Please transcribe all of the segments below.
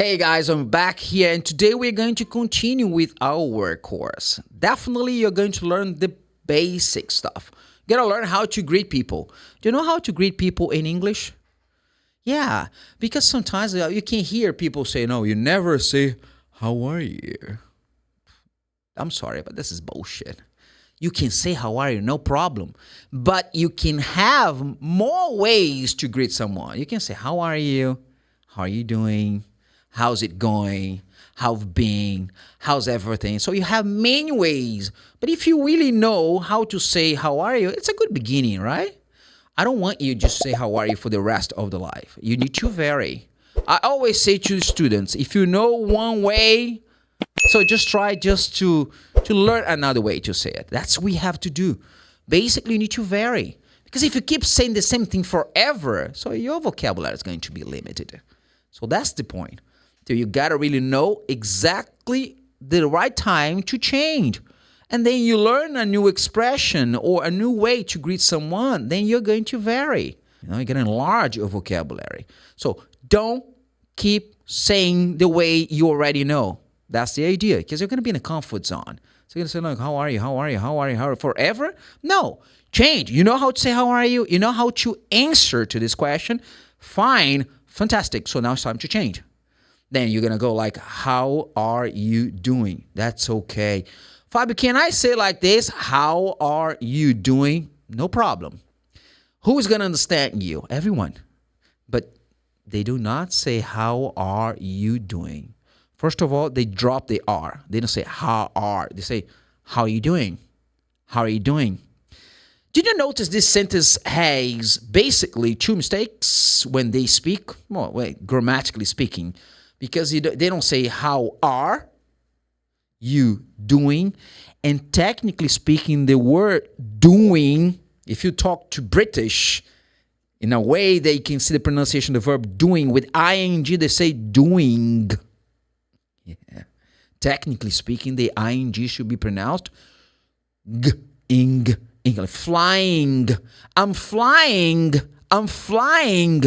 Hey guys, I'm back here and today we're going to continue with our course. Definitely you're going to learn the basic stuff. You're going to learn how to greet people. Do you know how to greet people in English? Yeah, because sometimes you can hear people say, no, you never say, how are you? I'm sorry, but this is bullshit. You can say, how are you? No problem. But you can have more ways to greet someone. You can say, how are you? How are you doing? How's it going? How's been? How's everything? So you have many ways. But if you really know how to say how are you, it's a good beginning, right? I don't want you to just say how are you for the rest of the life. You need to vary. I always say to students, if you know one way, so just try to learn another way to say it. That's what we have to do. Basically, you need to vary. Because if you keep saying the same thing forever, so your vocabulary is going to be limited. So that's the point. So you got to really know exactly the right time to change. And then you learn a new expression or a new way to greet someone, then you're going to vary. You're going to enlarge your vocabulary. So don't keep saying the way you already know. That's the idea, because you're going to be in a comfort zone. So you're going to say, look, how are you? How are you? How are you? How are you? Forever? No. Change. You know how to say, how are you? You know how to answer to this question? Fine. Fantastic. So now it's time to change. Then you're going to go like, how are you doing? That's okay. Fabio, can I say like this? How are you doing? No problem. Who's going to understand you? Everyone. But they do not say, how are you doing? First of all, they drop the R. They don't say, how are. They say, how are you doing? How are you doing? Did you notice this sentence has basically two mistakes when they speak? Well, wait, grammatically speaking. Because they don't say, how are you doing? And technically speaking, the word doing, if you talk to British, in a way they can see the pronunciation of the verb doing. With ing, they say doing. Yeah. Technically speaking, the ing should be pronounced g-ing. English. Flying. I'm flying. I'm flying.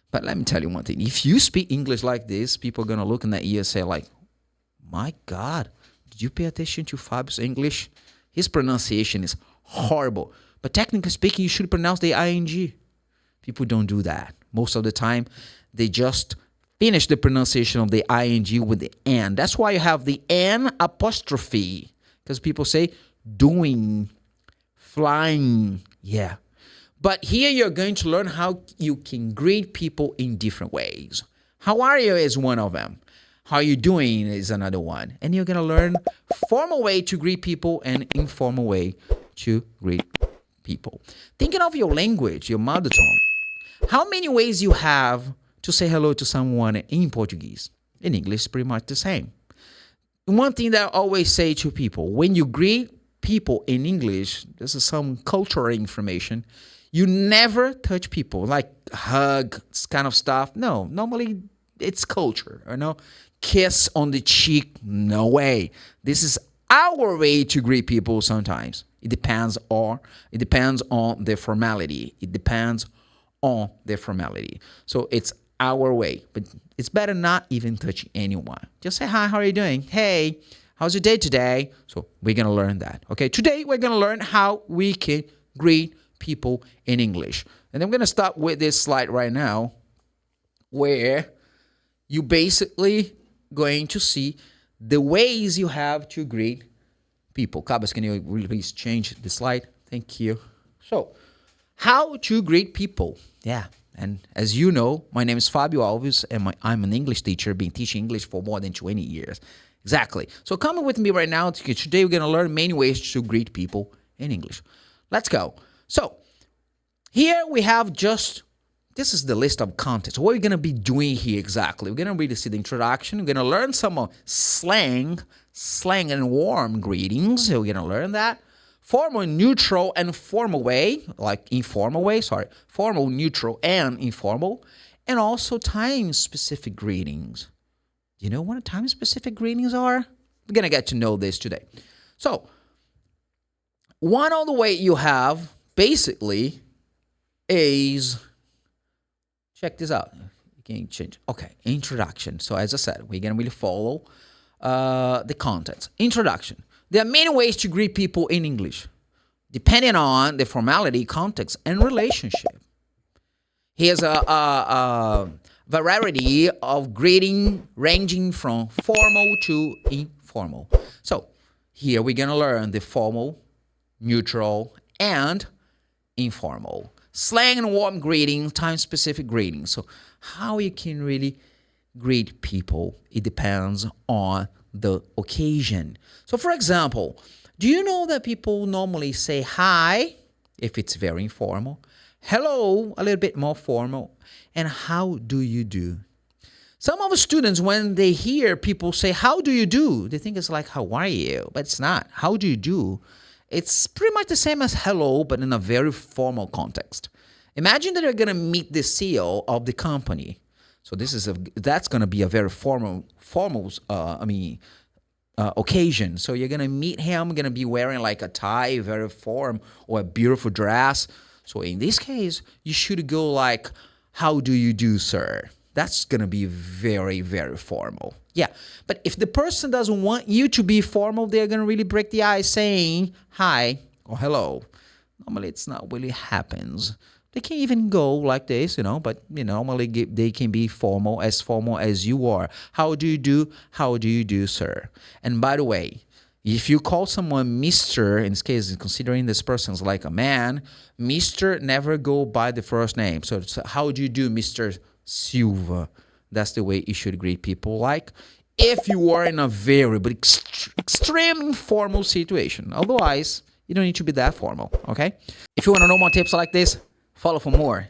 But let me tell you one thing. If you speak English like this, people are going to look in that ear and say like, my God, did you pay attention to Fabio's English? His pronunciation is horrible. But technically speaking, you should pronounce the ing. People don't do that. Most of the time, they just finish the pronunciation of the ing with the N. That's why you have the N apostrophe. Because people say doing, flying. Yeah. But here you're going to learn how you can greet people in different ways. How are you is one of them. How are you doing is another one. And you're going to learn formal way to greet people and informal way to greet people. Thinking of your language, your mother tongue. How many ways you have to say hello to someone in Portuguese? In English, it's pretty much the same. One thing that I always say to people, when you greet people in English, this is some cultural information, you never touch people, like hug, this kind of stuff. No, normally it's culture, you know. Kiss on the cheek, no way. This is our way to greet people sometimes. It depends on the formality. It depends on the formality. So it's our way, but it's better not even touch anyone. Just say, hi, how are you doing? Hey, how's your day today? So we're going to learn that. Okay, today we're going to learn how we can greet people in English. And I'm going to start with this slide right now where you basically going to see the ways you have to greet people. Cabas, can you please change the slide? Thank you. So, how to greet people. Yeah. And as you know, my name is Fabio Alves, and I'm an English teacher, been teaching English for more than 20 years. Exactly. So come with me right now. Today we're going to learn many ways to greet people in English. Let's go. So, here we have this is the list of contents. What we're going to be doing here exactly. We're going to really see the introduction. We're going to learn some slang and warm greetings. We're going to learn that. Formal, neutral, and formal way, like informal way, formal, neutral, and informal. And also time-specific greetings. Do you know what time-specific greetings are? We're going to get to know this today. So, one of the way you have, basically, is, check this out. Can you change? Okay, introduction. So as I said, we're gonna really follow the context. Introduction. There are many ways to greet people in English, depending on the formality, context, and relationship. Here's a variety of greeting ranging from formal to informal. So here we're gonna learn the formal, neutral, and informal. Slang and warm greeting, time-specific greeting. So how you can really greet people, it depends on the occasion. So for example, do you know that people normally say hi if it's very informal, hello a little bit more formal, and how do you do? Some of the students, when they hear people say, how do you do? They think it's like, how are you? But it's not. How do you do? It's pretty much the same as hello, but in a very formal context. Imagine that you're going to meet the CEO of the company. So that's going to be a very formal occasion. So you're going to meet him, going to be wearing like a tie, very formal, or a beautiful dress. So in this case, you should go like, how do you do, sir? That's going to be very, very formal. Yeah, but if the person doesn't want you to be formal, they're going to really break the ice saying hi or hello. Normally, it's not really happens. They can even go like this, but normally they can be formal as you are. How do you do? How do you do, sir? And by the way, if you call someone Mr., in this case, considering this person's like a man, Mr. never go by the first name. So it's, how do you do, Mr. Silva? That's the way you should greet people like if you are in a very, but extreme informal situation. Otherwise, you don't need to be that formal, okay? If you want to know more tips like this, follow for more.